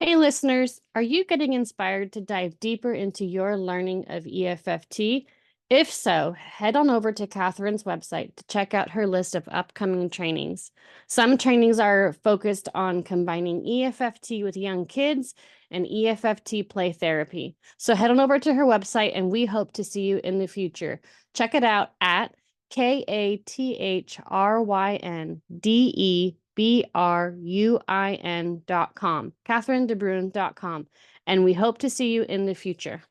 Hey, listeners, are you getting inspired to dive deeper into your learning of EFFT? If so, head on over to Catherine's website to check out her list of upcoming trainings. Some trainings are focused on combining EFFT with young kids and EFFT play therapy. So head on over to her website and we hope to see you in the future. Check it out at KATHRYNDEBRUIN.com, CatherineDeBruin.com, and we hope to see you in the future.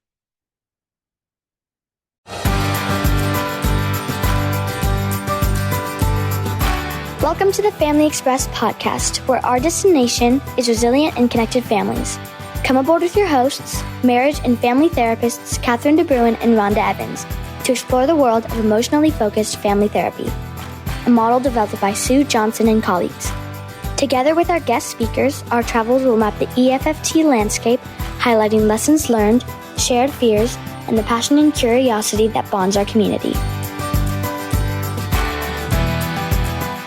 Welcome to the Family Express podcast, where our destination is resilient and connected families. Come aboard with your hosts, marriage and family therapists Catherine DeBruin and Rhonda Evans, to explore the world of emotionally focused family therapy, a model developed by Sue Johnson and colleagues. Together with our guest speakers, our travels will map the EFFT landscape, highlighting lessons learned, shared fears, and the passion and curiosity that bonds our community.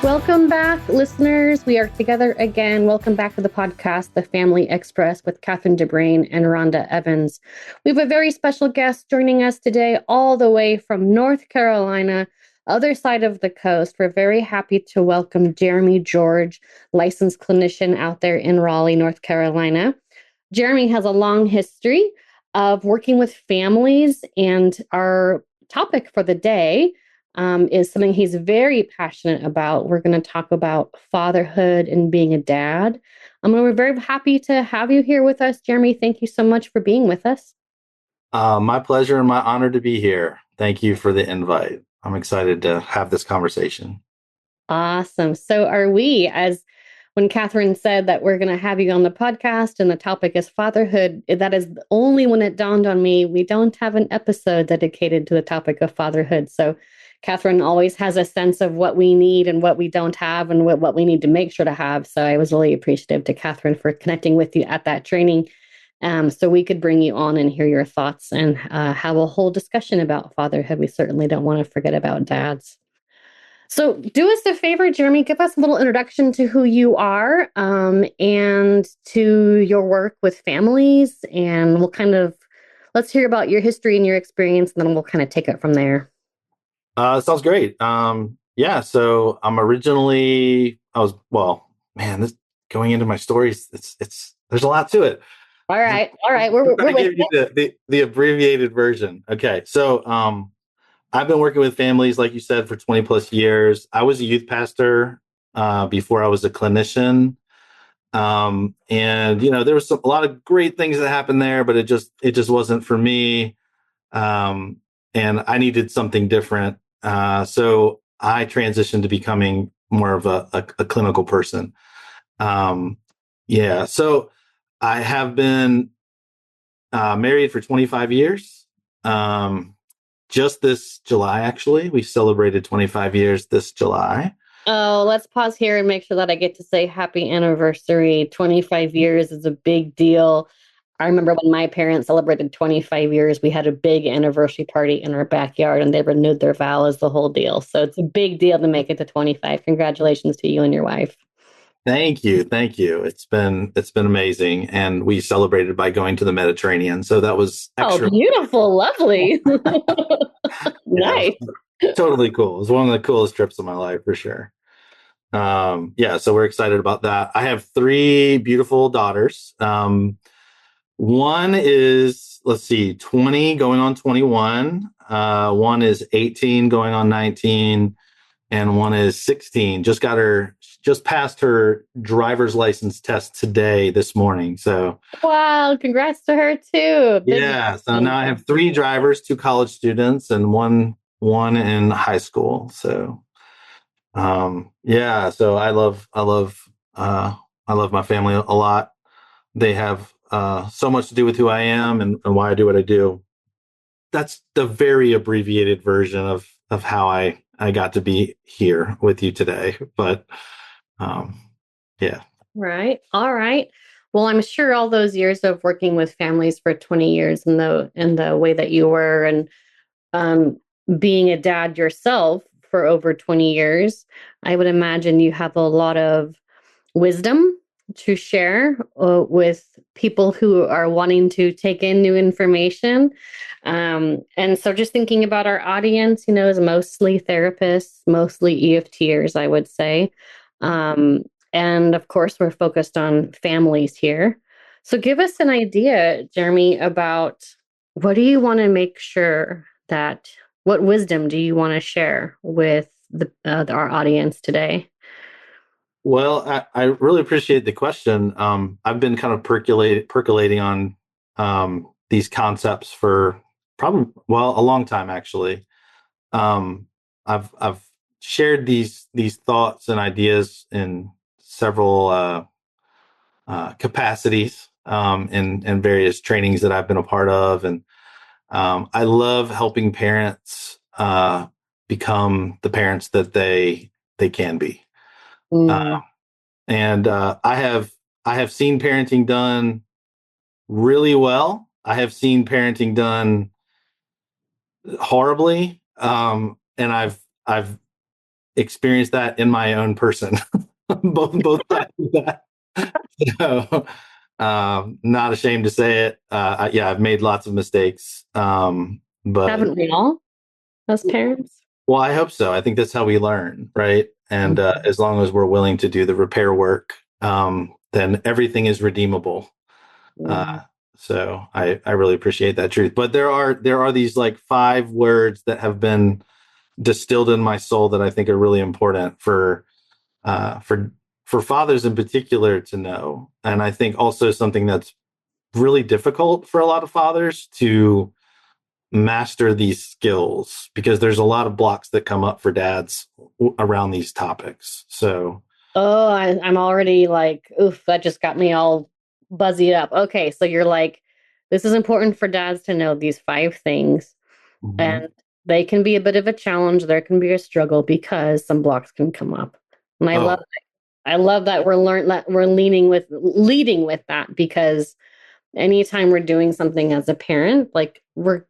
Welcome back, listeners. We are together again. Welcome back to the podcast, The Family Express, with Catherine DeBruin and Rhonda Evans. We have a very special guest joining us today, all the way from North Carolina, other side of the coast. We're very happy to welcome Jeremy George, licensed clinician out there in Raleigh, North Carolina. Jeremy has a long history of working with families, and our topic for the day is something he's very passionate about. We're going to talk about fatherhood and being a dad. We're very happy to have you here with us, Jeremy. Thank you so much for being with us. My pleasure and my honor to be here. Thank you for the invite. I'm excited to have this conversation. Awesome. So are we, as when Catherine said that we're going to have you on the podcast and the topic is fatherhood, that is only when it dawned on me, we don't have an episode dedicated to the topic of fatherhood. So Catherine always has a sense of what we need and what we don't have and what we need to make sure to have. So I was really appreciative to Catherine for connecting with you at that training, so we could bring you on and hear your thoughts and have a whole discussion about fatherhood. We certainly don't want to forget about dads. So do us a favor, Jeremy, give us a little introduction to who you are and to your work with families. And let's hear about your history and your experience, and then we'll kind of take it from there. Sounds great. So this going into my stories, it's there's a lot to it. All right. We're give you the abbreviated version. Okay. So I've been working with families, like you said, for 20 plus years. I was a youth pastor before I was a clinician. There was a lot of great things that happened there, but it just wasn't for me. And I needed something different. So I transitioned to becoming more of a clinical person. So I have been married for 25 years. Just this July, actually, we celebrated 25 years this July. Oh, let's pause here and make sure that I get to say happy anniversary. 25 years is a big deal. I remember when my parents celebrated 25 years, we had a big anniversary party in our backyard and they renewed their vows, the whole deal. So it's a big deal to make it to 25. Congratulations to you and your wife. Thank you. It's been amazing. And we celebrated by going to the Mediterranean. So that was extra. Oh, beautiful. Lovely. Nice. Totally cool. It was one of the coolest trips of my life for sure. So we're excited about that. I have 3 beautiful daughters. One is, 20 going on 21. One is 18 going on 19. And one is 16. Just passed her driver's license test this morning. So wow, congrats to her too. So now I have 3 drivers, 2 college students, and one in high school. So so I love my family a lot. They have so much to do with who I am and why I do what I do. That's the very abbreviated version of how I got to be here with you today. But Right. All right. Well, I'm sure all those years of working with families for 20 years in the way that you were, and being a dad yourself for over 20 years, I would imagine you have a lot of wisdom to share with people who are wanting to take in new information. And so just thinking about our audience, is mostly therapists, mostly EFTers, I would say. Um, and of course, we're focused on families here. So give us an idea, Jeremy, about what do you want to make sure that, what wisdom do you want to share with our audience today? Well, I really appreciate the question. I've been kind of percolating on these concepts for probably, well, a long time actually. Um, I've shared these thoughts and ideas in several capacities in various trainings that I've been a part of, and I love helping parents become the parents that they can be. Uh, Mm. and I have seen parenting done really well. I have seen parenting done horribly, and I've experienced that in my own person, both sides of that. So, not ashamed to say it. Yeah, I've made lots of mistakes, but Haven't we all as parents? well, I hope so. I think that's how we learn, right? And as long as we're willing to do the repair work, then everything is redeemable. Mm. Uh, so I really appreciate that truth. But there are these like 5 words that have been distilled in my soul that I think are really important uh, for for fathers in particular to know, and I think also something that's really difficult for a lot of fathers to master these skills because there's a lot of blocks that come up for dads around these topics. So, Oh, I'm already like, oof, that just got me all buzzy up. Okay, so you're like, this is important for dads to know these 5 things, mhm. and they can be a bit of a challenge. There can be a struggle because some blocks can come up. And Oh, I love that we're leading with that because anytime we're doing something as a parent, like we're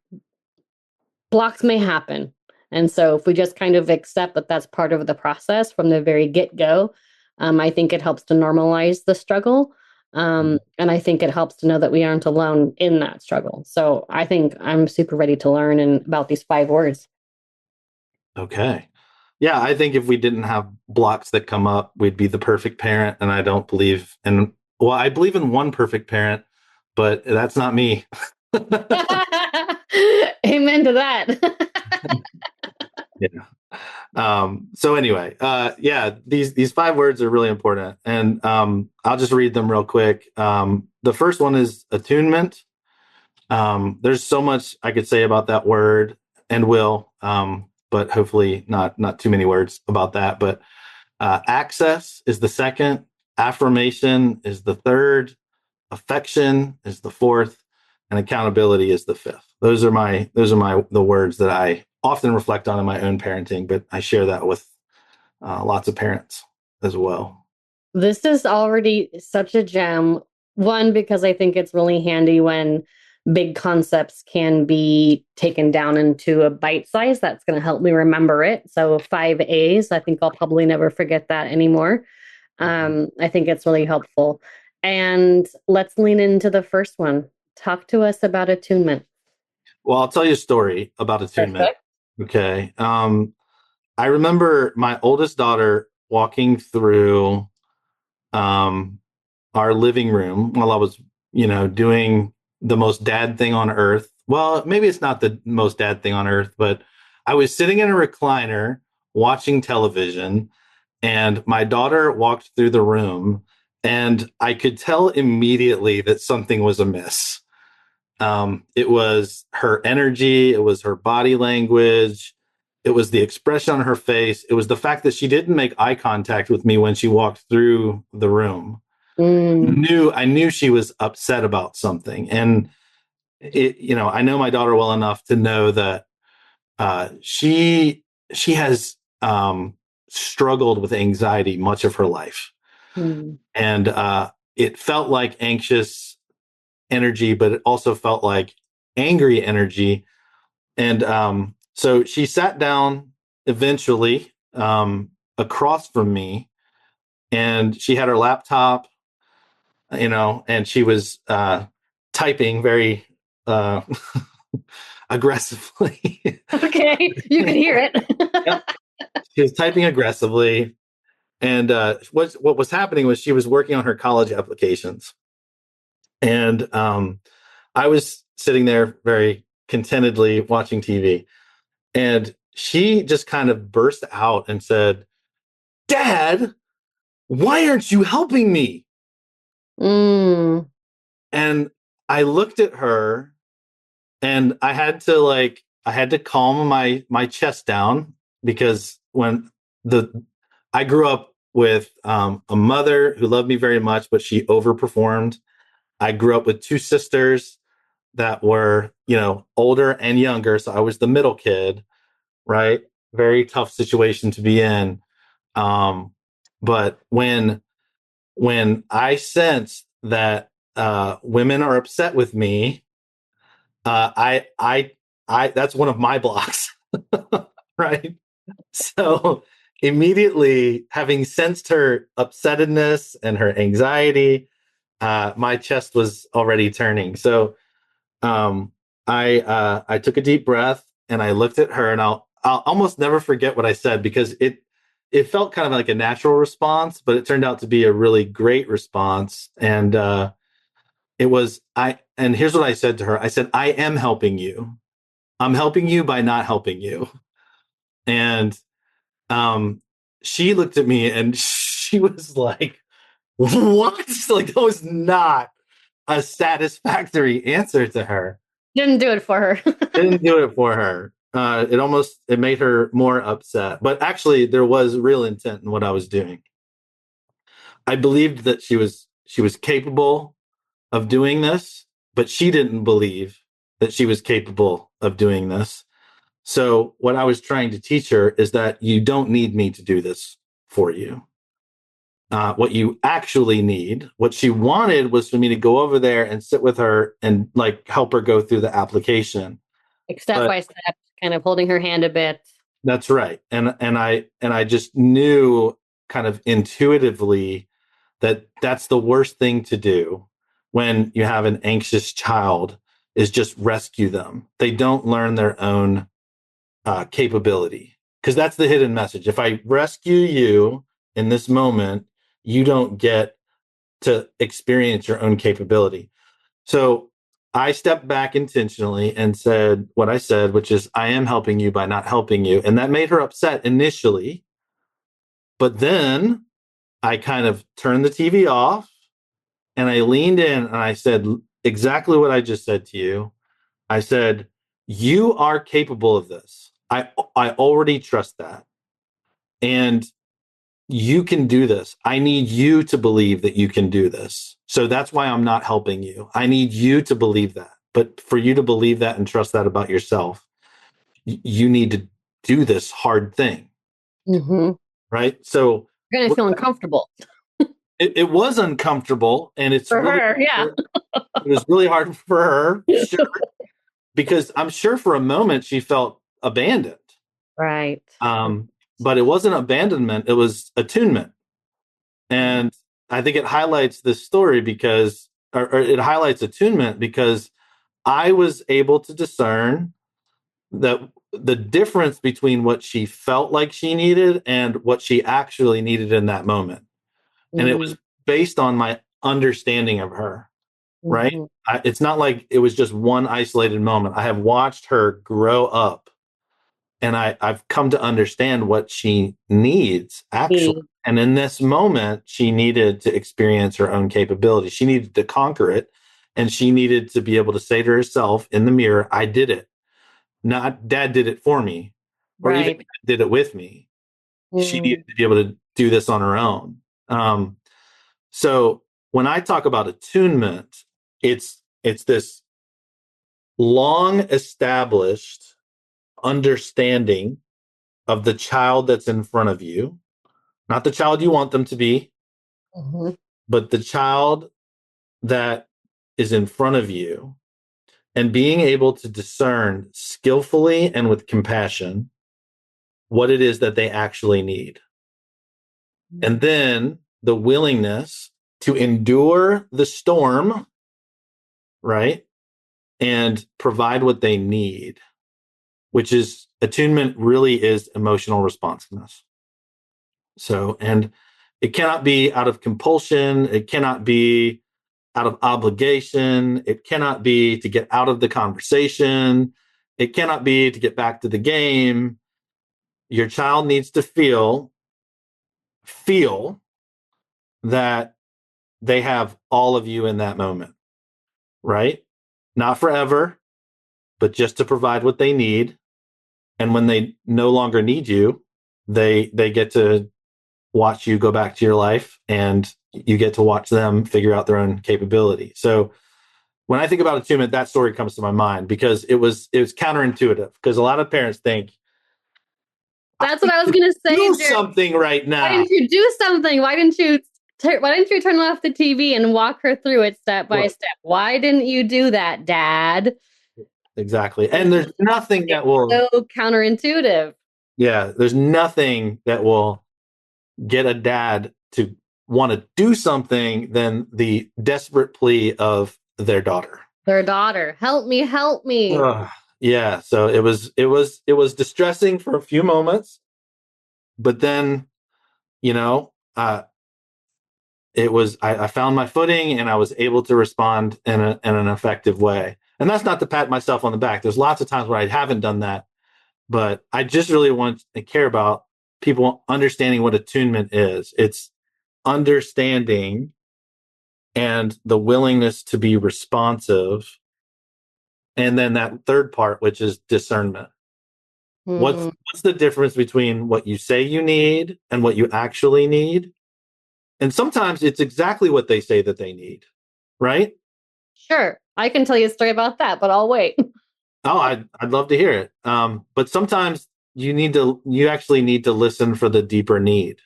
blocks may happen. And so if we just kind of accept that that's part of the process from the very get go, I think it helps to normalize the struggle. And I think it helps to know that we aren't alone in that struggle. So I think I'm super ready to learn about these 5 words. okay. Yeah, I think if we didn't have blocks that come up, we'd be the perfect parent. And I don't believe in, well, I believe in one perfect parent, but that's not me. Amen to that. Yeah. So anyway, yeah, these 5 words are really important, and I'll just read them real quick. The first one is attunement. There's so much I could say about that word and will, but hopefully not too many words about that. But access is the second, affirmation is the third, affection is the fourth, and accountability is the fifth. Those are my the words that I often reflect on in my own parenting, but I share that with lots of parents as well. This is already such a gem. One, because I think it's really handy when big concepts can be taken down into a bite size. That's going to help me remember it. So 5 A's, I think I'll probably never forget that anymore. I think it's really helpful. And let's lean into the first one. Talk to us about attunement. Well, I'll tell you a story about attunement. Perfect. Okay. I remember my oldest daughter walking through um, our living room while I was, doing the most dad thing on earth. Well, maybe it's not the most dad thing on earth, but I was sitting in a recliner watching television, and my daughter walked through the room, and I could tell immediately that something was amiss. It was her energy, it was her body language, it was the expression on her face, it was the fact that she didn't make eye contact with me when she walked through the room. Mm, I knew she was upset about something, and I know my daughter well enough to know that she has struggled with anxiety much of her life, mm, and it felt like anxious energy, but it also felt like angry energy. And so she sat down eventually across from me, and she had her laptop. and she was typing very uh, aggressively. Okay, you could hear it. Yep. She was typing aggressively. And what was happening was she was working on her college applications. And I was sitting there very contentedly watching TV. And she just kind of burst out and said, "Dad, why aren't you helping me?" Mm. And I looked at her and I had to calm my chest down, because when the I grew up with a mother who loved me very much, but she overperformed. I grew up with two sisters that were, older and younger, so I was the middle kid, right? Very tough situation to be in. But when I sense that women are upset with me, I that's one of my blocks, right? So immediately, having sensed her upsettedness and her anxiety, my chest was already turning. So um, I took a deep breath and I looked at her, and I'll almost never forget what I said, because it felt kind of like a natural response, but it turned out to be a really great response. And it was I. And here's what I said to her. I said, "I am helping you. I'm helping you by not helping you." And um, she looked at me and she was like, "What?" Like, that was not a satisfactory answer to her. Didn't do it for her. Didn't do it for her. It made her more upset. But actually, there was real intent in what I was doing. I believed that she was capable of doing this, but she didn't believe that she was capable of doing this. So what I was trying to teach her is that you don't need me to do this for you. What you actually need, what she wanted, was for me to go over there and sit with her and like help her go through the application. Like step But by step, kind of holding her hand a bit. that's right. And I just knew kind of intuitively that that's the worst thing to do when you have an anxious child, is just rescue them. They don't learn their own capability, because that's the hidden message. If I rescue you in this moment, you don't get to experience your own capability. So I stepped back intentionally and said what I said, which is, "I am helping you by not helping you." And that made her upset initially. But then I kind of turned the TV off and I leaned in and I said exactly what I just said to you. I said, "You are capable of this. I already trust that. And you can do this. I need you to believe that you can do this. So that's why I'm not helping you. I need you to believe that. But for you to believe that and trust that about yourself, you need to do this hard thing." Mm-hmm. Right. So You're going to feel uncomfortable. it was uncomfortable, and For her, yeah. it was really hard for her, sure, because I'm sure for a moment she felt abandoned. Right. But it wasn't abandonment, it was attunement. And I think it highlights this story because, or it highlights attunement, because I was able to discern that the difference between what she felt like she needed and what she actually needed in that moment. And it was based on my understanding of her, right? Mm-hmm. It's not like it was just one isolated moment. I have watched her grow up, and I've come to understand what she needs actually. And in this moment, she needed to experience her own capability. She needed to conquer it. And she needed to be able to say to herself in the mirror, "I did it. Not Dad did it for me, or even Right. did it with me." She needed to be able to do this on her own. So when I talk about attunement, it's this long established understanding of the child that's in front of you, not the child you want them to be, Mm-hmm. but the child that is in front of you, and being able to discern skillfully and with compassion what it is that they actually need. And then the willingness to endure the storm, right? And provide what they need, which is attunement really is emotional responsiveness. So, and it cannot be out of compulsion. It cannot be out of obligation. It cannot be to get out of the conversation. It cannot be to get back to the game. Your child needs to feel that they have all of you in that moment, right? Not forever, but just to provide what they need. And when they no longer need you, they get to watch you go back to your life, and you get to watch them figure out their own capability. So when I think about attunement, that story comes to my mind because it was counterintuitive, because a lot of parents think, That's what I was going to say, do Jared. something right Why now. didn't you do something? Why didn't you turn off the TV and walk her through it step by step? Why didn't you do that, Dad? Exactly. And there's nothing that will, so counterintuitive. yeah, there's nothing that will get a dad to want to do something than the desperate plea of their daughter. Their daughter, help me, help me. Yeah. So it was distressing for a few moments, but then, you know, I found my footing and I was able to respond in an effective way. And that's not to pat myself on the back. There's lots of times where I haven't done that, but I just really want to care about people understanding what attunement is. It's understanding and the willingness to be responsive. And then that third part, which is discernment. What's the difference between what you say you need and what you actually need? And sometimes it's exactly what they say that they need, right? Sure. I can tell you a story about that, but I'll wait. Oh, I'd love to hear it. But sometimes you actually need to listen for the deeper need,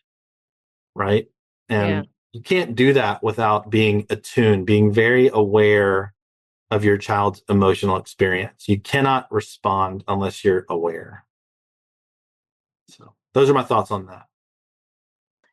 right? Yeah. And you can't do that without being attuned, being very aware of your child's emotional experience. You cannot respond unless you're aware. So those are my thoughts on that.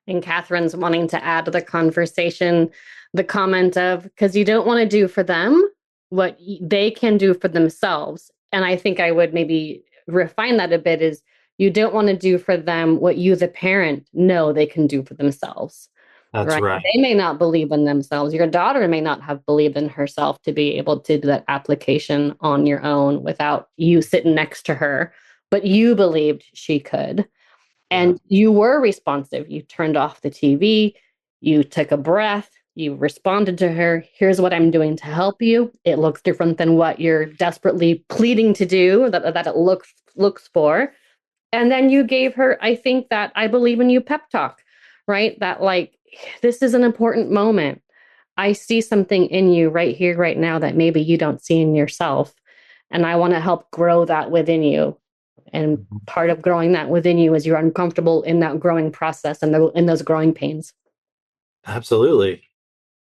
And Catherine's wanting to add to the conversation the comment of, because you don't want to do for them what they can do for themselves. And I think I would maybe refine that a bit is you don't want to do for them what you, the parent, know they can do for themselves. That's Right. right. They may not believe in themselves. Your daughter may not have believed in herself to be able to do that application on your own without you sitting next to her, but you believed she could. And you were responsive. You turned off the TV, you took a breath, you responded to her. Here's what I'm doing to help you. It looks different than what you're desperately pleading to do, that it looks for. And then you gave her, I think, that I believe in you pep talk, right? That like, this is an important moment. I see something in you right here, right now that maybe you don't see in yourself. And I want to help grow that within you. And part of growing that within you is you're uncomfortable in that growing process and in those growing pains. Absolutely.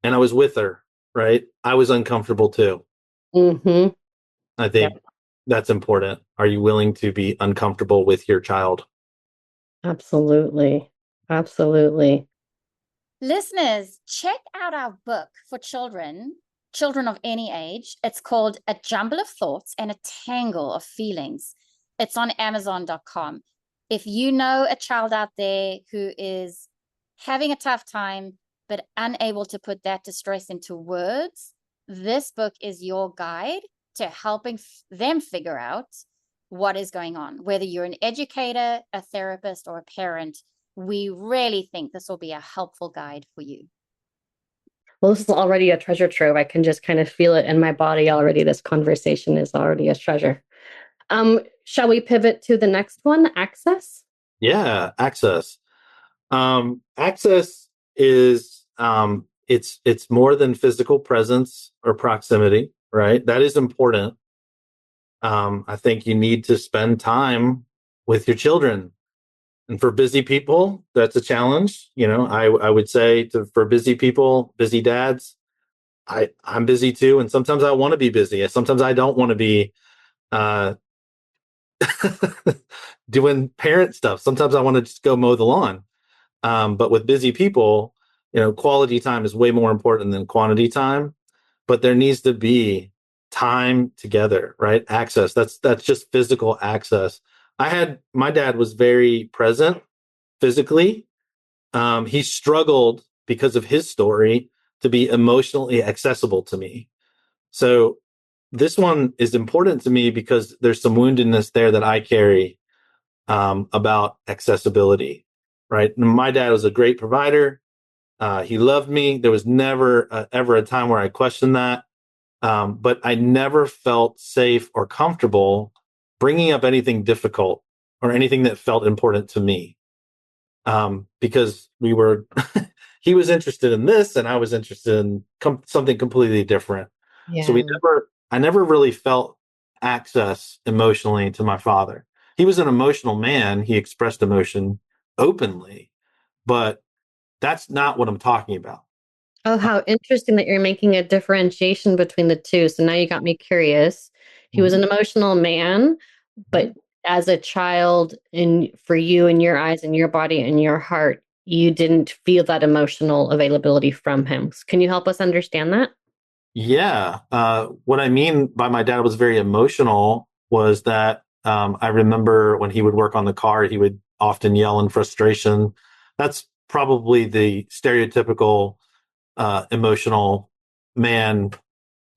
And I was with her, right? I was uncomfortable too. Mm-hmm. I think that's important. Are you willing to be uncomfortable with your child? Absolutely. Absolutely. Listeners, check out our book for children, children of any age. It's called A Jumble of Thoughts and a Tangle of Feelings. It's on Amazon.com. If you know a child out there who is having a tough time but unable to put that distress into words, this book is your guide to helping them figure out what is going on. Whether you're an educator, a therapist, or a parent, we really think this will be a helpful guide for you. Well, this is already a treasure trove. I can just kind of feel it in my body already. This conversation is already a treasure. Shall we pivot to the next one? Access? Yeah, access. Access is it's more than physical presence or proximity, right? That is important. I think you need to spend time with your children. And for busy people, that's a challenge. You know, I would say for busy people, busy dads, I'm busy too. And sometimes I want to be busy. Sometimes I don't want to be uh, doing parent stuff. Sometimes I want to just go mow the lawn. But with busy people, quality time is way more important than quantity time, but there needs to be time together, right? Access. That's just physical access. My dad was very present physically. He struggled because of his story to be emotionally accessible to me. So this one is important to me because there's some woundedness there that I carry about accessibility, right? My dad was a great provider. He loved me. There was never ever a time where I questioned that. But I never felt safe or comfortable bringing up anything difficult or anything that felt important to me. Because he was interested in this and I was interested in something completely different. So Yeah. I never really felt access emotionally to my father. He was an emotional man. He expressed emotion openly, but that's not what I'm talking about. Oh, how interesting that you're making a differentiation between the two. So now you got me curious. He was Mhm. an emotional man, but as a child, for you in your eyes and your body and your heart, you didn't feel that emotional availability from him. Can you help us understand that? Yeah. What I mean by my dad was very emotional was that I remember when he would work on the car, he would often yell in frustration. That's probably the stereotypical emotional man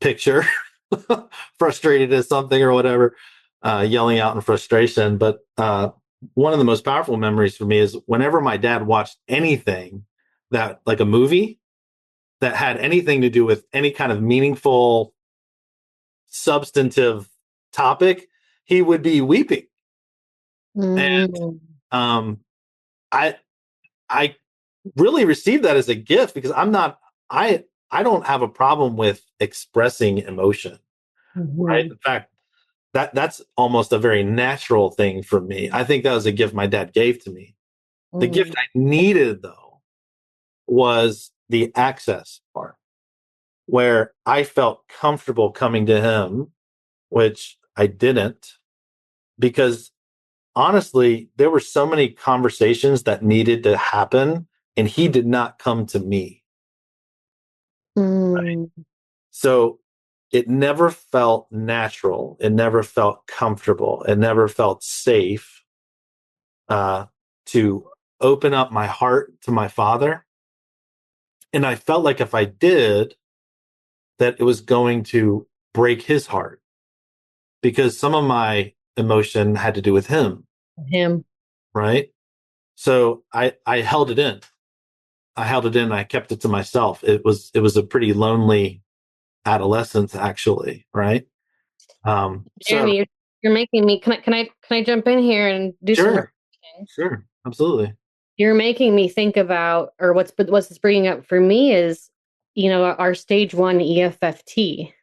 picture, frustrated at something or whatever, yelling out in frustration. But one of the most powerful memories for me is whenever my dad watched anything that, like a movie, that had anything to do with any kind of meaningful, substantive topic, he would be weeping. And Mm. um, I I really received that as a gift because I don't have a problem with expressing emotion, right? Mhm. In fact, that's almost a very natural thing for me. I think that was a gift my dad gave to me. The gift Mm. I needed though was the access part where I felt comfortable coming to him, which I didn't, because honestly, there were so many conversations that needed to happen, and he did not come to me. Mm. So it never felt natural. It never felt comfortable. It never felt safe uh, to open up my heart to my father. And I felt like if I did, that it was going to break his heart because some of my emotion had to do with him, Him. right? So I held it in. I held it in. I kept it to myself. It was a pretty lonely adolescence, actually, right? So Jeremy, you're making me. Can I jump in here and do some sure, reflecting? sure, absolutely. You're making me think about, or what's this bringing up for me is, our stage one EFFT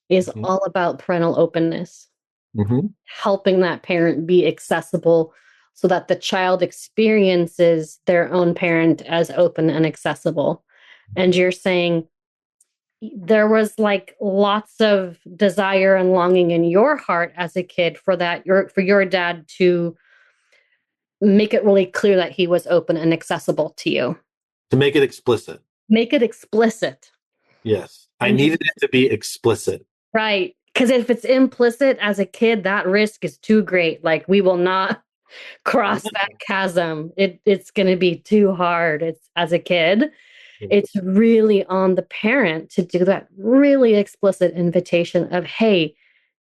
is Hmm. all about parental openness, Hmm. helping that parent be accessible so that the child experiences their own parent as open and accessible. And you're saying there was like lots of desire and longing in your heart as a kid for your dad to make it really clear that he was open and accessible to you. To make it explicit. Make it explicit. Yes, I And needed it to be explicit. right. Because if it's implicit as a kid, that risk is too great. Like we will not I cross that know. chasm. It's going to be too hard. It's as a kid, Yeah. it's really on the parent to do that really explicit invitation of, hey,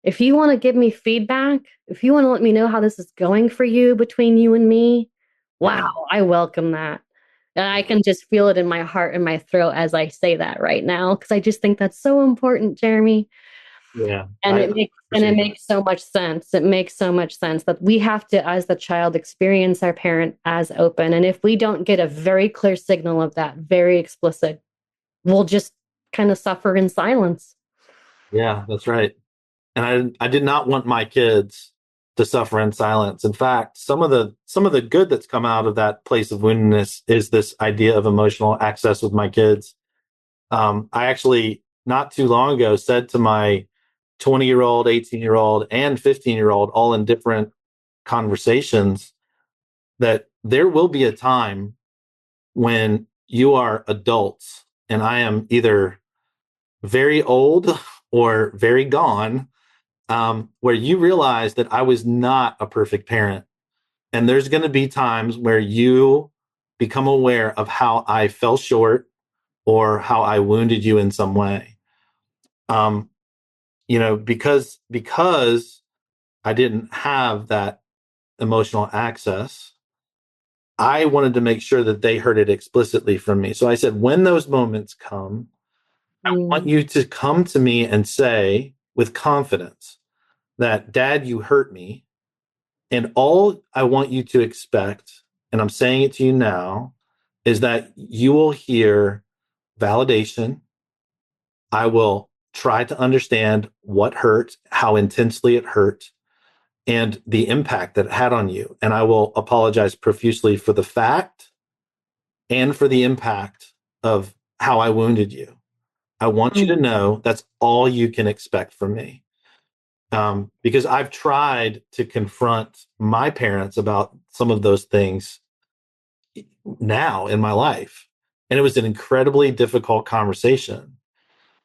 if you want to give me feedback, if you want to let me know how this is going for you between you and me, wow, Yeah. I welcome that. And I can just feel it in my heart and my throat as I say that right now, because I just think that's so important, Jeremy. Yeah. And I it appreciate that. makes so much sense. It makes so much sense that we have to, as the child, experience our parent as open. And if we don't get a very clear signal of that, very explicit, we'll just kind of suffer in silence. Yeah, that's right. And I did not want my kids to suffer in silence. In fact, some of the good that's come out of that place of woundedness is this idea of emotional access with my kids. I actually not too long ago said to my 20-year-old, 18-year-old, and 15-year-old, all in different conversations, that there will be a time when you are adults and I am either very old or very gone, where you realize that I was not a perfect parent. And there's going to be times where you become aware of how I fell short or how I wounded you in some way. Um, because I didn't have that emotional access, I wanted to make sure that they heard it explicitly from me. So I said, when those moments come, I want Mm, you to come to me and say with confidence that, Dad, you hurt me. And all I want you to expect, and I'm saying it to you now, is that you will hear validation. I will try to understand what hurt, how intensely it hurt, and the impact that it had on you. And I will apologize profusely for the fact and for the impact of how I wounded you. I want you to mm, know that's all you can expect from me. Because I've tried to confront my parents about some of those things now in my life. And it was an incredibly difficult conversation,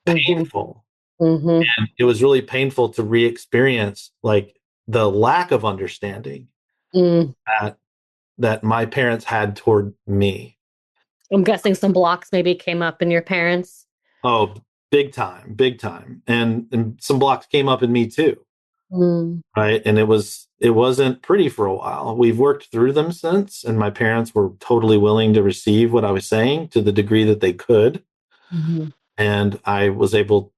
mhm, painful. mhm, And it was really painful to re experience like the lack of understanding mm. that, that my parents had toward me. I'm guessing some blocks maybe came up in your parents. Oh, big time, big time. And some blocks came up in me too. Mm, Right. And it wasn't pretty for a while. We've worked through them since, and my parents were totally willing to receive what I was saying to the degree that they could. mhm, And I was able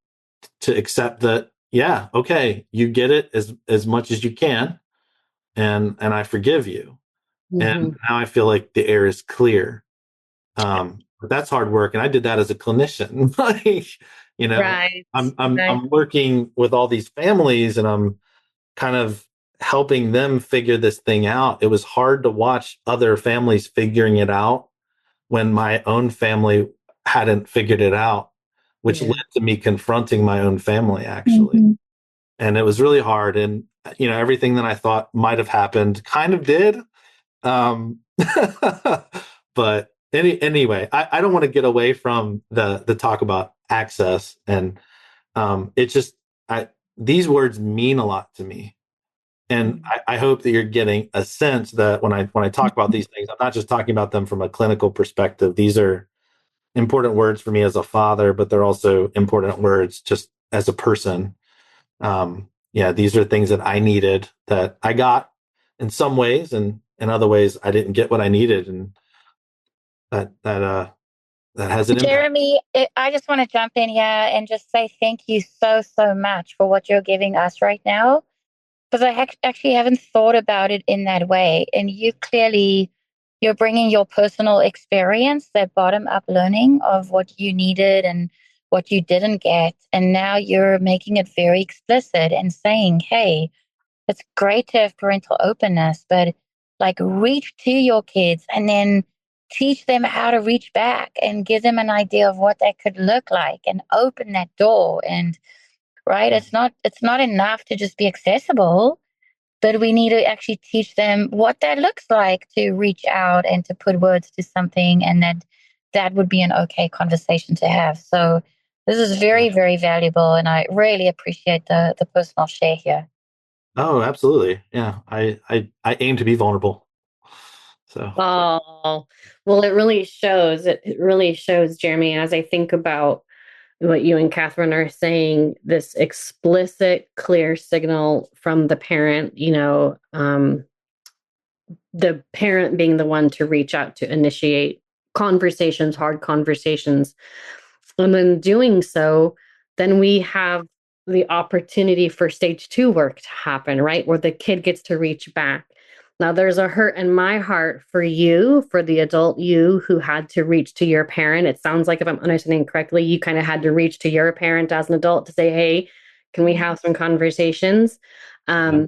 to accept that, yeah, okay, you get it as much as you can, and I forgive you. And mhm. now I feel like the air is clear. But that's hard work. And I did that as a clinician. Like, you know, Right, right. I'm working with all these families and I'm kind of helping them figure this thing out. It was hard to watch other families figuring it out when my own family hadn't figured it out, which led Yeah. to me confronting my own family actually. Mhm. And it was really hard. And, everything that I thought might have happened kind of did. Um, but anyway, I don't want to get away from the talk about access. And it just, these words mean a lot to me. And Mm, I hope that you're getting a sense that when I talk about these things, I'm not just talking about them from a clinical perspective. These are important words for me as a father, but they're also important words just as a person. Yeah, these are things that I needed that I got in some ways, and in other ways I didn't get what I needed, and that has an impact. Jeremy, I just want to jump in here and just say thank you so, so much for what you're giving us right now. Because I actually haven't thought about it in that way. And you're bringing your personal experience, that bottom up learning of what you needed and what you didn't get. And now you're making it very explicit and saying, hey, it's great to have parental openness, but like reach to your kids and then teach them how to reach back and give them an idea of what that could look like and open that door. And right, it's not enough to just be accessible, but we need to actually teach them what that looks like to reach out and to put words to something, and that would be an okay conversation to have. So this is very, very valuable, and I really appreciate the personal share here. Oh, absolutely. Yeah, I aim to be vulnerable. So oh, well, it really shows. It really shows, Jeremy, as I think about what you and Catherine are saying, this explicit, clear signal from the parent, the parent being the one to reach out to initiate conversations, hard conversations. And then doing so, then we have the opportunity for stage two work to happen, right? Where the kid gets to reach back. Now, there's a hurt in my heart for you, for the adult you who had to reach to your parent. It sounds like, if I'm understanding correctly, you kind of had to reach to your parent as an adult to say, hey, can we have some conversations? yeah. Um,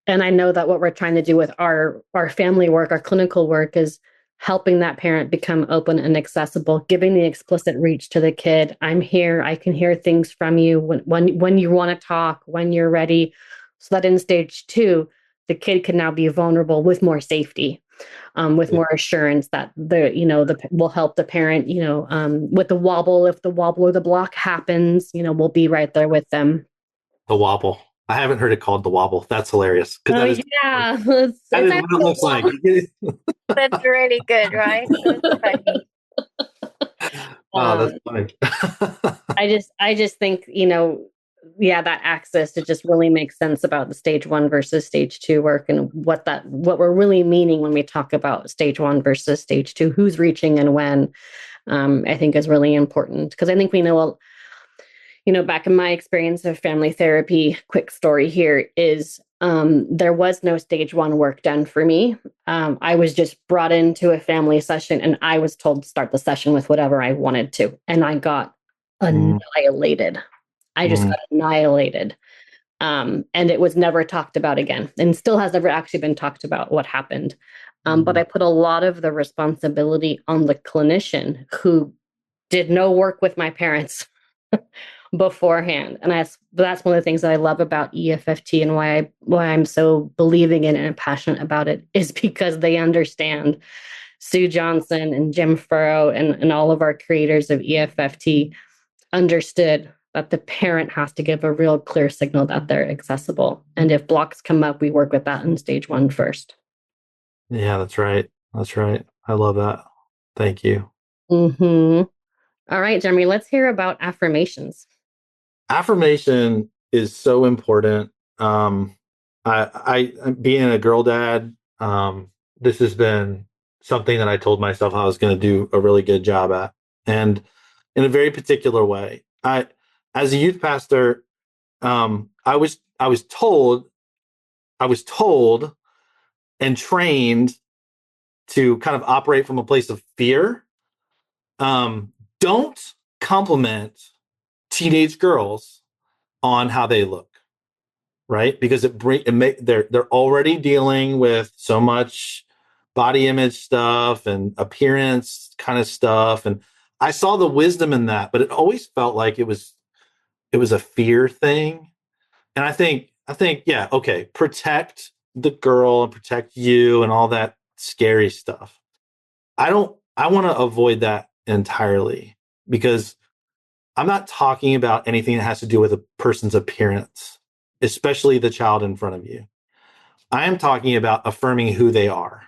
and I know that what we're trying to do with our family work, our clinical work, is helping that parent become open and accessible, giving the explicit reach to the kid. I'm here. I can hear things from you when you want to talk, when you're ready. So that in stage two, the kid can now be vulnerable with more safety. with more assurance that will help the parent, with the wobble. If the wobble or the block happens, we'll be right there with them. The wobble. I haven't heard it called the wobble. That's hilarious. Because Oh, that is yeah. that It's is what it looks like. That's really good, right? That's funny. Oh, that's funny. I just think, yeah, that axis, it just really makes sense about the stage 1 versus stage 2 work, and what we're really meaning when we talk about stage 1 versus stage 2, who's reaching and when, I think is really important. Because I think we know, back in my experience of family therapy, quick story here is, there was no stage 1 work done for me. I was just brought into a family session, and I was told to start the session with whatever I wanted to. And I got annihilated. I just got annihilated. And it was never talked about again, and still has never actually been talked about what happened. But I put a lot of the responsibility on the clinician, who did no work with my parents beforehand. And that's one of the things that I love about EFFT, and why I'm so believing in it and passionate about it, is because they understand. Sue Johnson and Jim Furrow and all of our creators of EFFT understood that the parent has to give a real clear signal that they're accessible. And if blocks come up, we work with that in stage 1 first. Yeah, that's right. That's right. I love that. Thank you. Mm-hmm. All right, Jeremy, let's hear about affirmations. Affirmation is so important. I being a girl dad, this has been something that I told myself I was going to do a really good job at, and in a very particular way. As a youth pastor, I was told and trained to kind of operate from a place of fear. Don't compliment teenage girls on how they look, right? Because they're already dealing with so much body image stuff and appearance kind of stuff, and I saw the wisdom in that, but it always felt like it was a fear thing. And I think yeah, okay, protect the girl and protect you and all that scary stuff. I want to avoid that entirely, because I'm not talking about anything that has to do with a person's appearance, especially the child in front of you. I am talking about affirming who they are.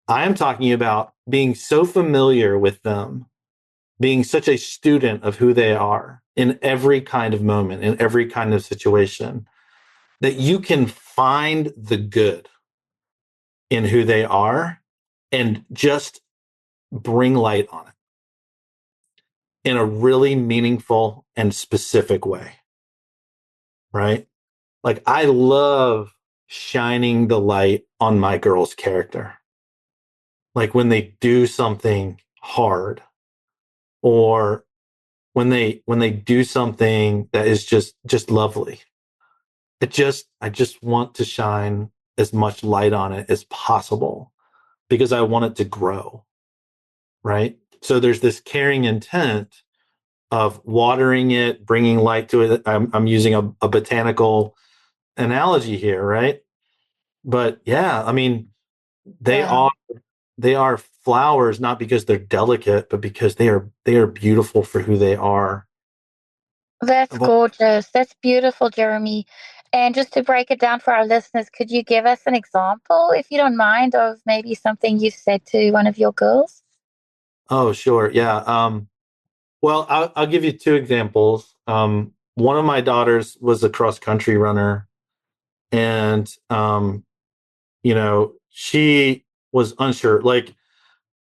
I am talking about being so familiar with them, being such a student of who they are in every kind of moment, in every kind of situation, that you can find the good in who they are and just bring light on it in a really meaningful and specific way, right? Like, I love shining the light on my girl's character. Like when they do something hard, or when they do something that is just lovely. I just want to shine as much light on it as possible, because I want it to grow, right? So there's this caring intent of watering it, bringing light to it. I'm using a botanical analogy here, right? But yeah, I mean, they Wow. are they are flowers, not because they're delicate, but because they are beautiful for who they are. That's gorgeous. That's beautiful, Jeremy. And just to break it down for our listeners, could you give us an example, if you don't mind, of maybe something you said to one of your girls? Oh, sure. Yeah. Well, I'll give you two examples. One of my daughters was a cross country runner, and she was unsure. Like,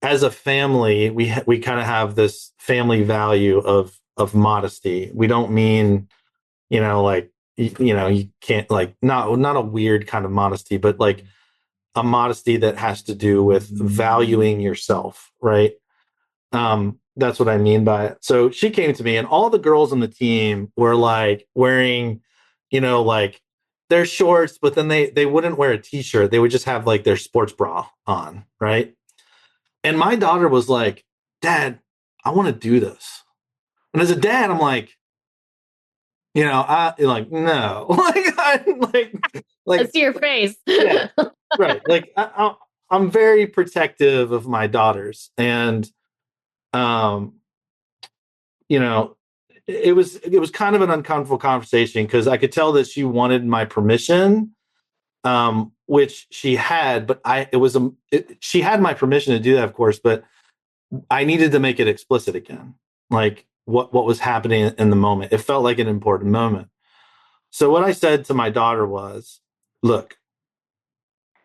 as a family, we kind of have this family value of modesty. We don't mean, like, you can't, like, not a weird kind of modesty, but like a modesty that has to do with valuing yourself, right? That's what I mean by it. So she came to me, and all the girls on the team were like wearing, like their shorts, but then they wouldn't wear a t-shirt. They would just have like their sports bra on, right? And my daughter was like, "Dad, I want to do this." And as a dad, I'm like, I like, no, like, Let's see your face. yeah, right. Like, I'm very protective of my daughters, and um, you know, it was kind of an uncomfortable conversation because I could tell that she wanted my permission, which she had, but she had my permission to do that, of course, but I needed to make it explicit again, like what was happening in the moment. It felt like an important moment. So what I said to my daughter was, "Look,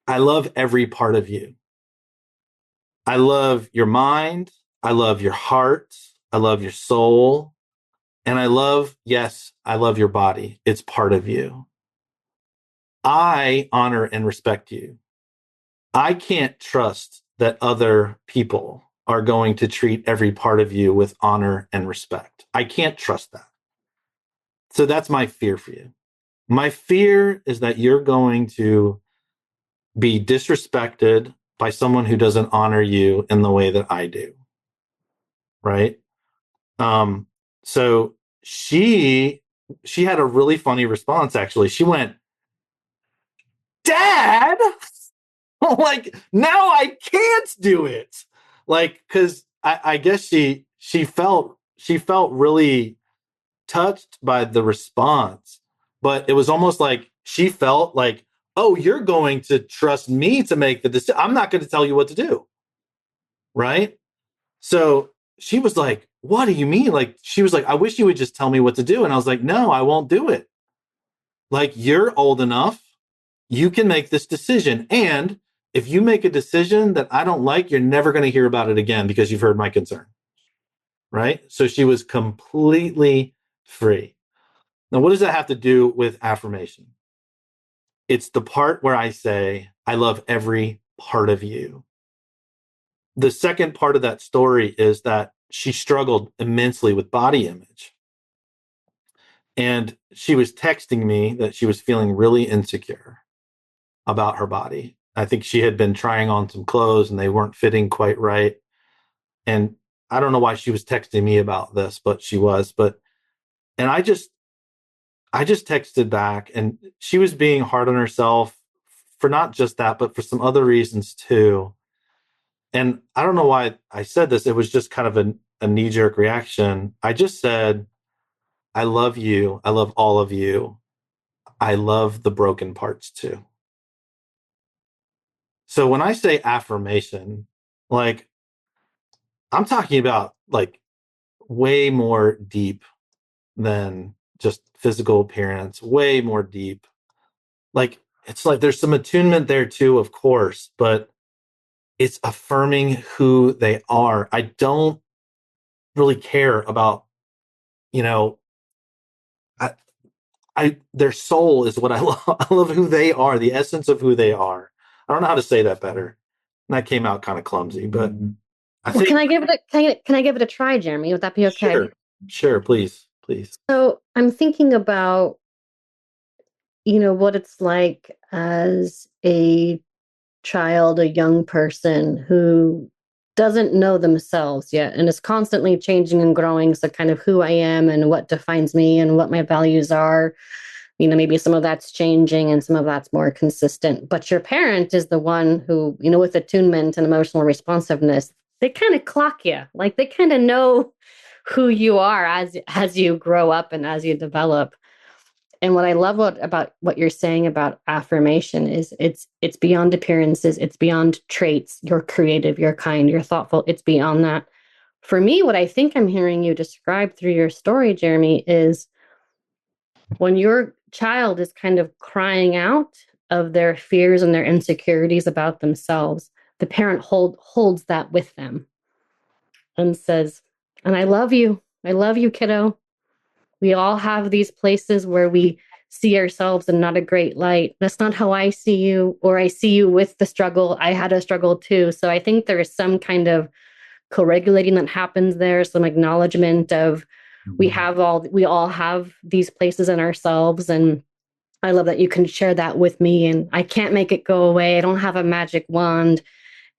I love every part of you. I love your mind. I love your heart. I love your soul. And yes, I love your body. It's part of you. I honor and respect you. I can't trust that other people are going to treat every part of you with honor and respect. I can't trust that. So that's my fear for you. My fear is that you're going to be disrespected by someone who doesn't honor you in the way that I do." Right? Um, so she had a really funny response, actually. She went, "Dad, like now I can't do it." Like, because I guess she felt really touched by the response, but it was almost like she felt like, "Oh, you're going to trust me to make the decision. I'm not going to tell you what to do." Right? So she was like, "What do you mean?" Like, she was like, "I wish you would just tell me what to do." And I was like, "No, I won't do it. Like, you're old enough. You can make this decision. And if you make a decision that I don't like, you're never going to hear about it again because you've heard my concern." Right? So she was completely free. Now, what does that have to do with affirmation? It's the part where I say, "I love every part of you." The second part of that story is that she struggled immensely with body image. And she was texting me that she was feeling really insecure about her body. I think she had been trying on some clothes and they weren't fitting quite right. And I don't know why she was texting me about this, but she was. And I just texted back, and she was being hard on herself for not just that, but for some other reasons too. And I don't know why I said this. It was just kind of a knee jerk reaction. I just said, "I love you. I love all of you. I love the broken parts too." So when I say affirmation, like, I'm talking about like way more deep than just physical appearance, way more deep. Like, it's like there's some attunement there too, of course, but it's affirming who they are. I don't really care about, you know, I, their soul is what I love. I love who they are, the essence of who they are. I don't know how to say that better. And that came out kind of clumsy, but I Well, think can I give it a try, Jeremy? Would that be okay? sure, please, please. So I'm thinking about, what it's like as a child, a young person who doesn't know themselves yet and is constantly changing and growing. So, kind of who I am and what defines me and what my values are. Maybe some of that's changing and some of that's more consistent. But your parent is the one who, with attunement and emotional responsiveness, they kind of clock you. Like they kind of know who you are as you grow up and as you develop. And what I love about what you're saying about affirmation is it's beyond appearances, it's beyond traits. You're creative, you're kind, you're thoughtful. It's beyond that. For me, what I think I'm hearing you describe through your story, Jeremy, is when your child is kind of crying out of their fears and their insecurities about themselves, the parent holds that with them and says, "And I love you. I love you, kiddo. We all have these places where we see ourselves in not a great light. That's not how I see you, or I see you with the struggle. I had a struggle too." So I think there is some kind of co-regulating that happens there, some acknowledgement of we all have these places in ourselves. And I love that you can share that with me. And I can't make it go away. I don't have a magic wand.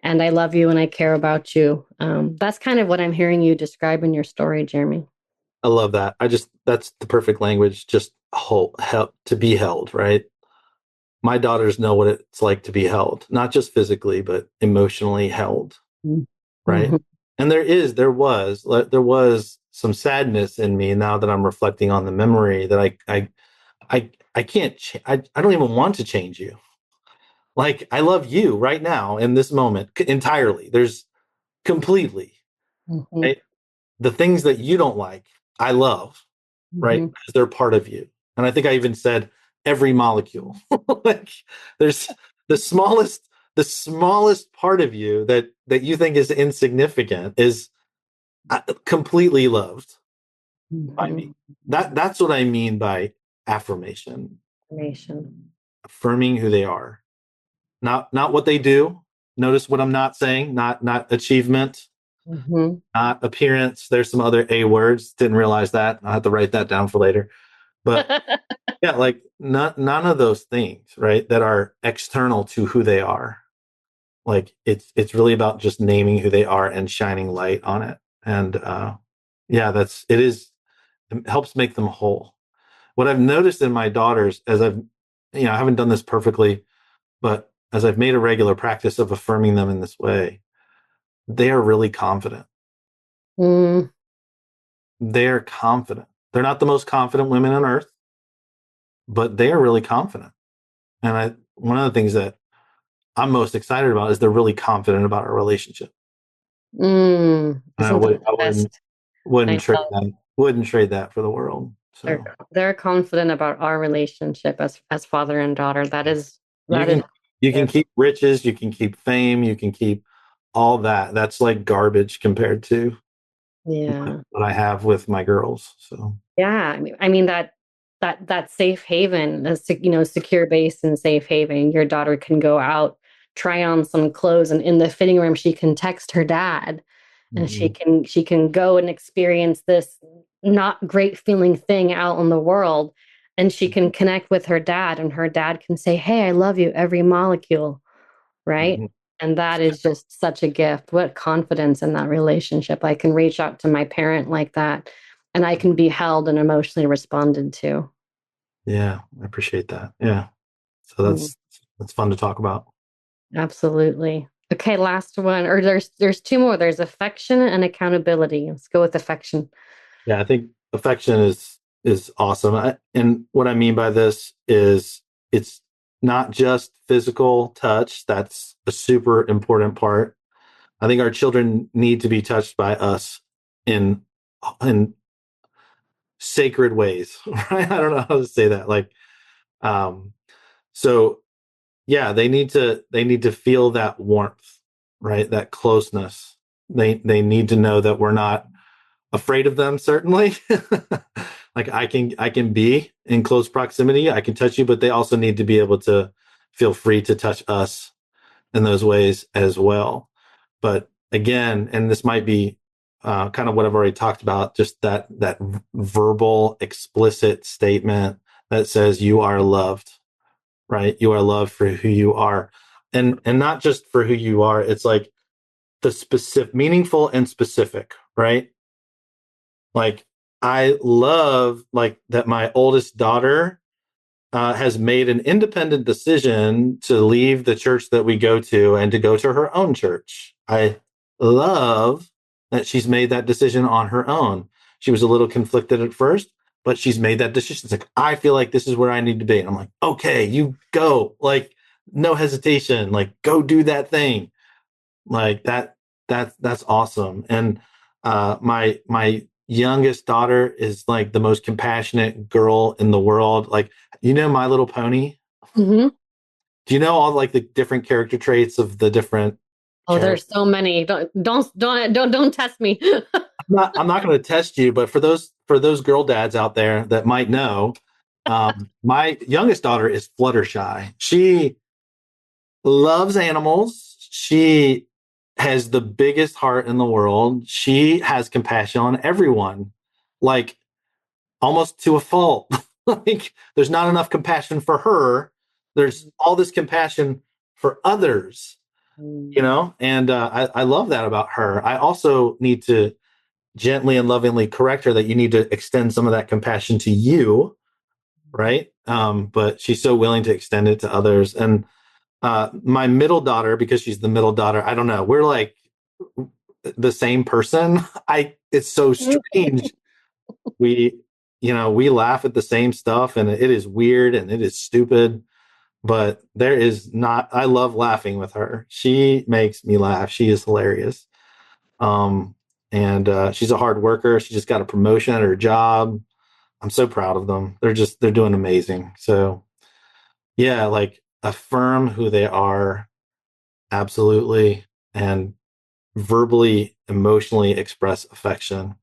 And I love you and I care about you. That's kind of what I'm hearing you describe in your story, Jeremy. I love that. That's the perfect language. Just help to be held, right? my daughters know what it's like to be held, not just physically, but emotionally held. Right. Mm-hmm. And there was some sadness in me now that I'm reflecting on the memory that I can't, I don't even want to change you. Like, I love you right now in this moment entirely. There's completely, Mm-hmm. right? The things that you don't like, I love, right? Mm-hmm. Because they're part of you. And I think I even said every molecule. Like, there's the smallest, the smallest part of you that you think is insignificant is completely loved by Mm-hmm. me. That's what I mean by affirmation. Information. Affirming who they are, not what they do. Notice what I'm not saying. Not achievement, Mm-hmm. not appearance. There's some other A words. Didn't realize that. I'll have to write that down for later. But yeah, like none of those things, right? That are external to who they are. Like, it's really about just naming who they are and shining light on it. And yeah, it helps make them whole. What I've noticed in my daughters, as I haven't done this perfectly, but as I've made a regular practice of affirming them in this way, they are really confident. Mm. They're confident. They're not the most confident women on earth, but they are really confident. And one of the things that I'm most excited about is they're really confident about our relationship. Mm. And Isn't that I the best? I wouldn't trade know. that for the world. So They're confident about our relationship as father and daughter. you That is can you can gift. keep riches, you can keep fame, you can keep all that. That's like garbage compared to Yeah. what I have with my girls. So Yeah. I mean that safe haven, secure base and safe haven. Your daughter can go out, try on some clothes, and in the fitting room, she can text her dad, and she mhm, can go and experience this not great feeling thing out in the world, and she can connect with her dad, and her dad can say, "Hey, I love you, every molecule." Right? mhm. And that is just such a gift. What confidence in that relationship. I can reach out to my parent like that, and I can be held and emotionally responded to. Yeah, I appreciate that. Yeah. So Mm, that's fun to talk about. absolutely. Okay, last one. Or there's two more. There's affection and accountability. Let's go with affection. Yeah, I think affection is awesome. And what I mean by this is it's not just physical touch. That's a super important part. I think our children need to be touched by us in in sacred ways, right? I don't know how to say that. Like, um, so yeah, they need to feel that warmth, right? That closeness. They need to know that we're not afraid of them, certainly. Like, I can be in close proximity, I can touch you, but they also need to be able to feel free to touch us in those ways as well. But again, and this might be kind of what I've already talked about, just that verbal, explicit statement that says you are loved, right? You are loved for who you are, and not just for who you are. It's like the specific, meaningful, and specific, right? Like, I love like that my oldest daughter has made an independent decision to leave the church that we go to and to go to her own church. I love that she's made that decision on her own. She was a little conflicted at first, but she's made that decision. It's like, I feel like this is where I need to be. And I'm like, okay, you go. Like, no hesitation. Like, go do that thing. Like that. That's awesome. And my youngest daughter is like the most compassionate girl in the world. Like, My Little Pony. Hmm. Do you know all like the different character traits of the different Oh, characters? there's so many. Don't test me. I'm not going to test you, but for those girl dads out there that might know, my youngest daughter is Fluttershy. She loves animals. She has the biggest heart in the world. She has compassion on everyone, like almost to a fault. Like, there's not enough compassion for her. There's all this compassion for others, and I love that about her. I also need to gently and lovingly correct her that you need to extend some of that compassion to you, right? But she's so willing to extend it to others. And my middle daughter, because she's the middle daughter, I don't know, we're like the same person. It's so strange. We, we laugh at the same stuff, and it is weird and it is stupid. But there is not. I love laughing with her. She makes me laugh. She is hilarious. Um, and she's a hard worker. She just got a promotion at her job. I'm so proud of them. They're doing amazing. So yeah, like affirm who they are, absolutely, and verbally, emotionally express affection.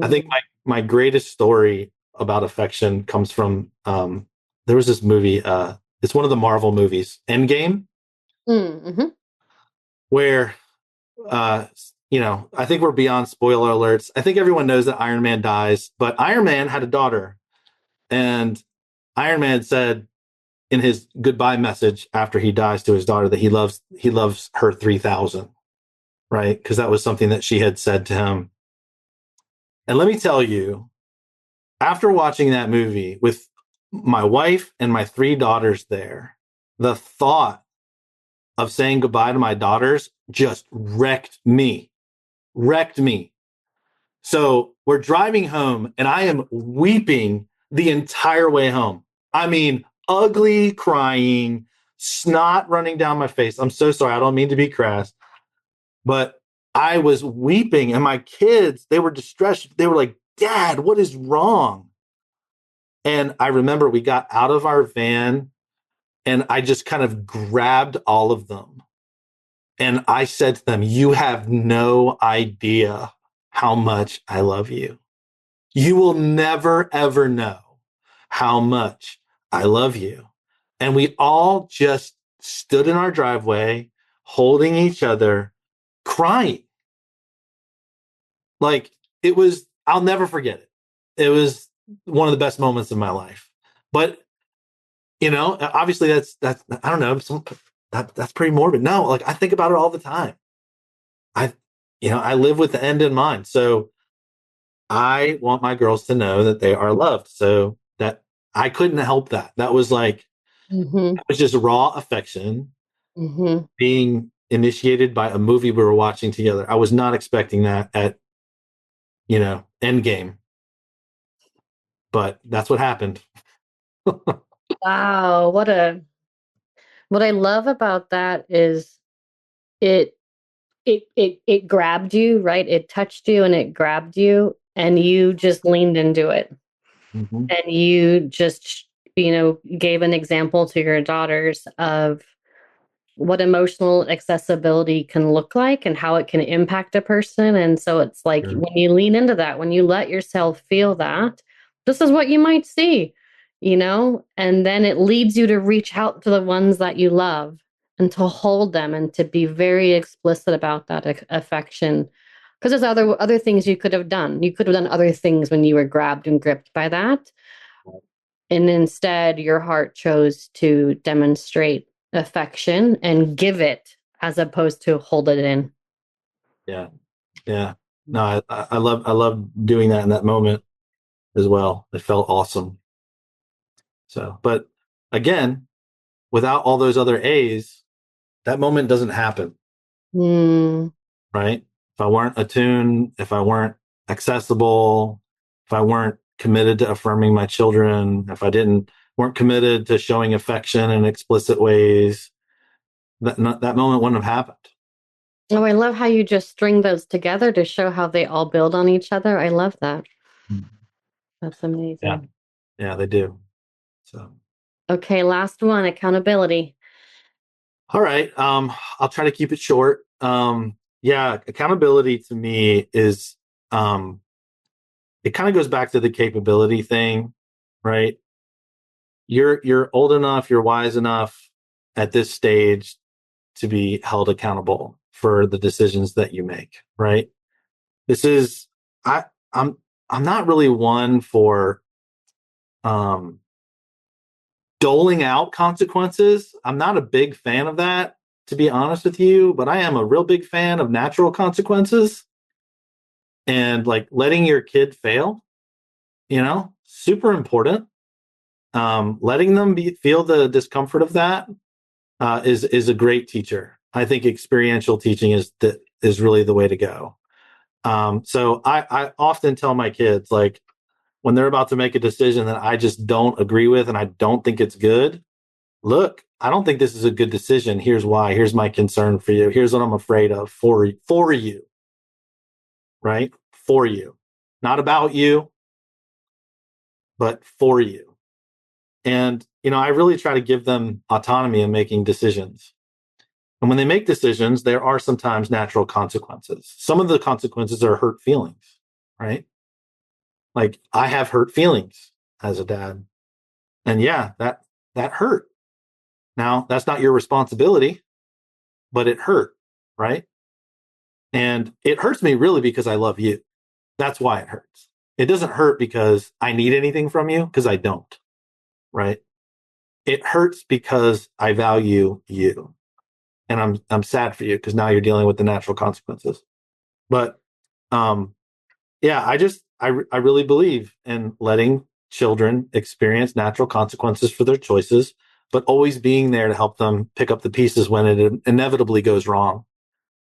I think Mm. my greatest story about affection comes from there was this movie. It's one of the Marvel movies, Endgame, Mm-hmm. where uh, I think we're beyond spoiler alerts. I think everyone knows that Iron Man dies, but Iron Man had a daughter, and Iron Man said in his goodbye message after he dies to his daughter that he loves her 3000, right? Because that was something that she had said to him. And let me tell you, after watching that movie with my wife and my three daughters there, the thought of saying goodbye to my daughters just wrecked me. So we're driving home and I am weeping the entire way home. I mean, ugly crying, snot running down my face. I'm so sorry. I don't mean to be crass, but I was weeping, and my kids, they were distressed. They were like, Dad, what is wrong? And I remember we got out of our van and I just kind of grabbed all of them. And I said to them, you have no idea how much I love you. You will never, ever know how much I love you. And we all just stood in our driveway, holding each other, crying. Like I'll never forget it. It was one of the best moments of my life. But, obviously that's, I don't know, that's pretty morbid. No, like I think about it all the time. I, I live with the end in mind. So I want my girls to know that they are loved. So that I couldn't help that. That was like, Mm-hmm. it was just raw affection Mm-hmm. being initiated by a movie we were watching together. I was not expecting that at, Endgame, but that's what happened. Wow, what I love about that is it it grabbed you, right? It touched you and it grabbed you and you just leaned into it. Mhm. And you just, gave an example to your daughters of what emotional accessibility can look like and how it can impact a person. And so it's like Sure. when you lean into that, when you let yourself feel that, this is what you might see, and then it leads you to reach out to the ones that you love and to hold them and to be very explicit about that affection. Because there's other things you could have done. You could have done other things when you were grabbed and gripped by that. And instead, your heart chose to demonstrate affection and give it as opposed to hold it in. Yeah. Yeah. No, I love doing that in that moment as well. It felt awesome. So, but again, without all those other A's, that moment doesn't happen, Mm, right? If I weren't attuned, if I weren't accessible, if I weren't committed to affirming my children, if I didn't weren't committed to showing affection in explicit ways, that moment wouldn't have happened. oh, I love how you just string those together to show how they all build on each other. I love that. That's Yeah, amazing. yeah, they do. So, Okay, last one, accountability. all right, I'll try to keep it short. Yeah, accountability to me is um, it kind of goes back to the capability thing, right? You're old enough, you're wise enough at this stage to be held accountable for the decisions that you make, right? This is I I'm I'm not really one for um doling out consequences. I'm not a big fan of that, to be honest with you, but I am a real big fan of natural consequences and like letting your kid fail, super important. letting them feel the discomfort of that is a great teacher. I think experiential teaching is really the way to go. So I often tell my kids, like, when they're about to make a decision that I just don't agree with and I don't think it's good, look, I don't think this is a good decision. Here's why. Here's my concern for you. Here's what I'm afraid of for you, right? For you. Not about you, but for you. And, I really try to give them autonomy in making decisions. And when they make decisions, there are sometimes natural consequences. Some of the consequences are hurt feelings, right? Like, I have hurt feelings as a dad. And yeah, that hurt. Now, that's not your responsibility, but it hurt, right? And it hurts me really because I love you. That's why it hurts. It doesn't hurt because I need anything from you, because I don't, right? It hurts because I value you. And I'm sad for you because now you're dealing with the natural consequences. But yeah, I really believe in letting children experience natural consequences for their choices, but always being there to help them pick up the pieces when it inevitably goes wrong.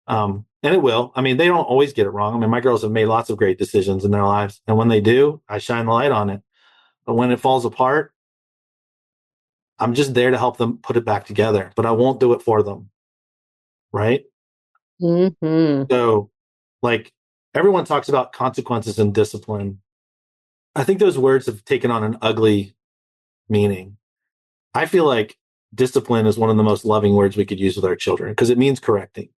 And it will. I mean, they don't always get it wrong. I mean, my girls have made lots of great decisions in their lives. And when they do, I shine the light on it. But when it falls apart, I'm just there to help them put it back together, but I won't do it for them. Right. Mm-hmm. So, like, everyone talks about consequences and discipline. I think those words have taken on an ugly meaning. I feel like discipline is one of the most loving words we could use with our children because it means correcting,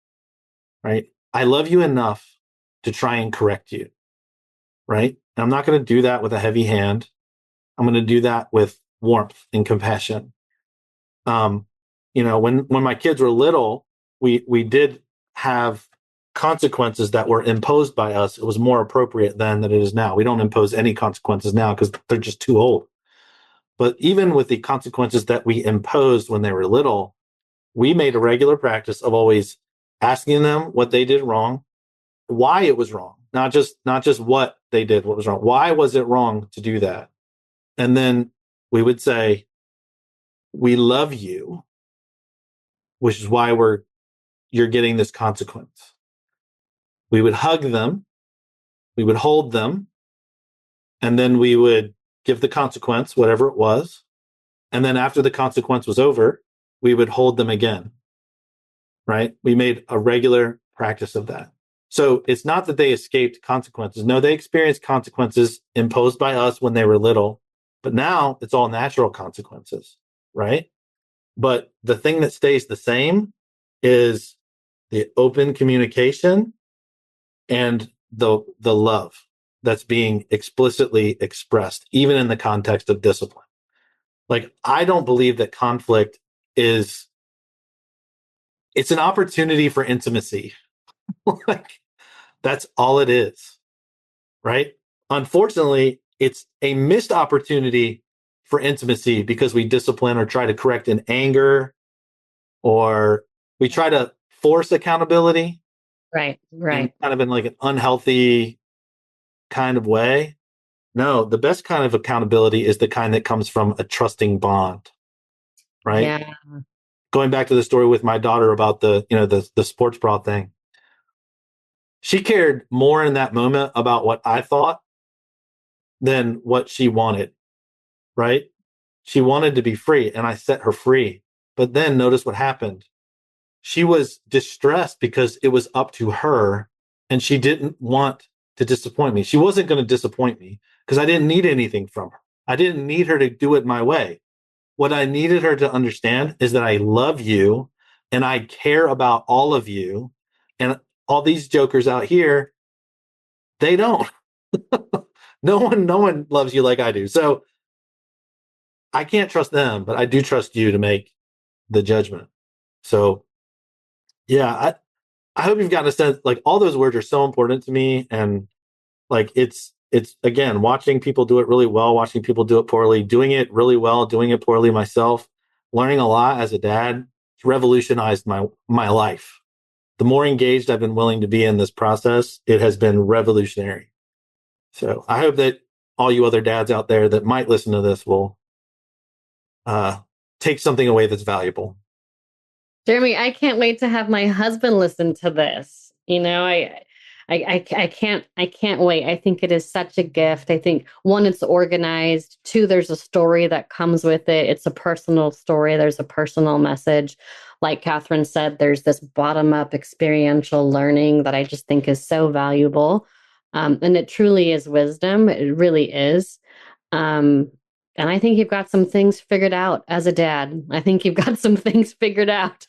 right? I love you enough to try and correct you, right? And I'm not going to do that with a heavy hand. I'm going to do that with warmth and compassion. When my kids were little, we did have consequences that were imposed by us. It was more appropriate then than it is now. We don't impose any consequences now because they're just too old. But even with the consequences that we imposed when they were little, we made a regular practice of always asking them what they did wrong, why it was wrong, not just what they did, what was wrong. Why was it wrong to do that? And then we would say, we love you, which is why you're getting this consequence. We would hug them, we would hold them, and then we would give the consequence, whatever it was. And then after the consequence was over, we would hold them again, right? We made a regular practice of that. So it's not that they escaped consequences. No, they experienced consequences imposed by us when they were little, but now it's all natural consequences, right? But the thing that stays the same is the open communication and the love that's being explicitly expressed, even in the context of discipline. Like, I don't believe that conflict it's an opportunity for intimacy. Like, that's all it is, right? Unfortunately, it's a missed opportunity for intimacy because we discipline or try to correct in anger, or we try to force accountability. Right. Kind of in like an unhealthy kind of way. No, the best kind of accountability is the kind that comes from a trusting bond, right? Yeah. Going back to the story with my daughter about the sports bra thing. She cared more in that moment about what I thought than what she wanted, right? She wanted to be free and I set her free. But then notice what happened. She was distressed because it was up to her and she didn't want to disappoint me. She wasn't going to disappoint me because I didn't need anything from her. I didn't need her to do it my way. What I needed her to understand is that I love you and I care about all of you. And all these jokers out here, they don't. No one loves you like I do. So I can't trust them, but I do trust you to make the judgment. So yeah, I hope you've gotten a sense, like, all those words are so important to me. And like, it's again, watching people do it really well, watching people do it poorly, doing it really well, doing it poorly myself, learning a lot as a dad. It's revolutionized my life. The more engaged I've been willing to be in this process, it has been revolutionary. So I hope that all you other dads out there that might listen to this will take something away that's valuable. Jeremy, I can't wait to have my husband listen to this. I can't wait. I think it is such a gift. I think one, it's organized. Two, there's a story that comes with it. It's a personal story. There's a personal message. Like Catherine said, there's this bottom up experiential learning that I just think is so valuable. And it truly is wisdom. It really is. Um, and I think you've got some things figured out as a dad. I think you've got some things figured out.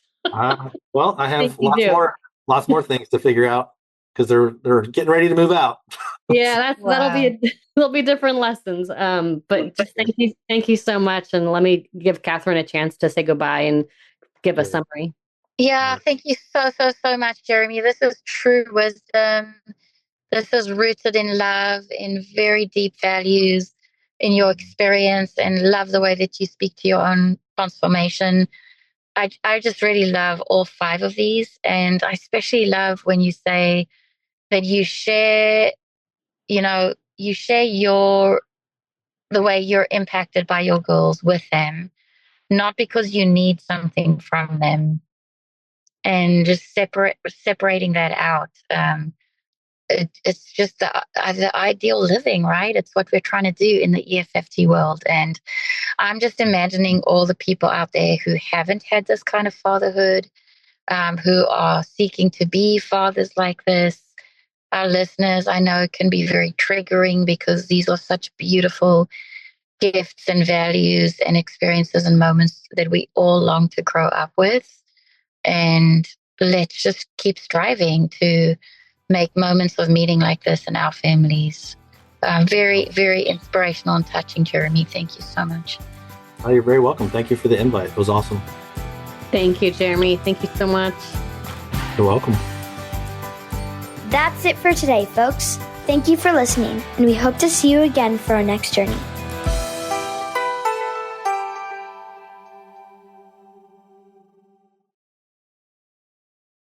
Well, I have think you do. lots more things to figure out because they're getting ready to move out. Yeah, Wow. that'll be different lessons. But just thank you so much, and let me give Catherine a chance to say goodbye and give a summary. Yeah, thank you so much, Jeremy. This is true wisdom. This is rooted in love, in very deep values, in your experience, and love the way that you speak to your own transformation. I just really love all 5 of these. And I especially love when you say that you share, the way you're impacted by your girls with them, not because you need something from them, and just separating that out. It's just the ideal living, right? It's what we're trying to do in the E44 world. And I'm just imagining all the people out there who haven't had this kind of fatherhood, who are seeking to be fathers like this. Our listeners, I know, can be very triggering because these are such beautiful gifts and values and experiences and moments that we all long to grow up with. And let's just keep striving to make moments of meeting like this in our families. Very, very inspirational and touching, Jeremy. Thank you so much. Oh, you're very welcome. Thank you for the invite. It was awesome. Thank you, Jeremy. Thank you so much. You're welcome. That's it for today, folks. Thank you for listening, and we hope to see you again for our next journey.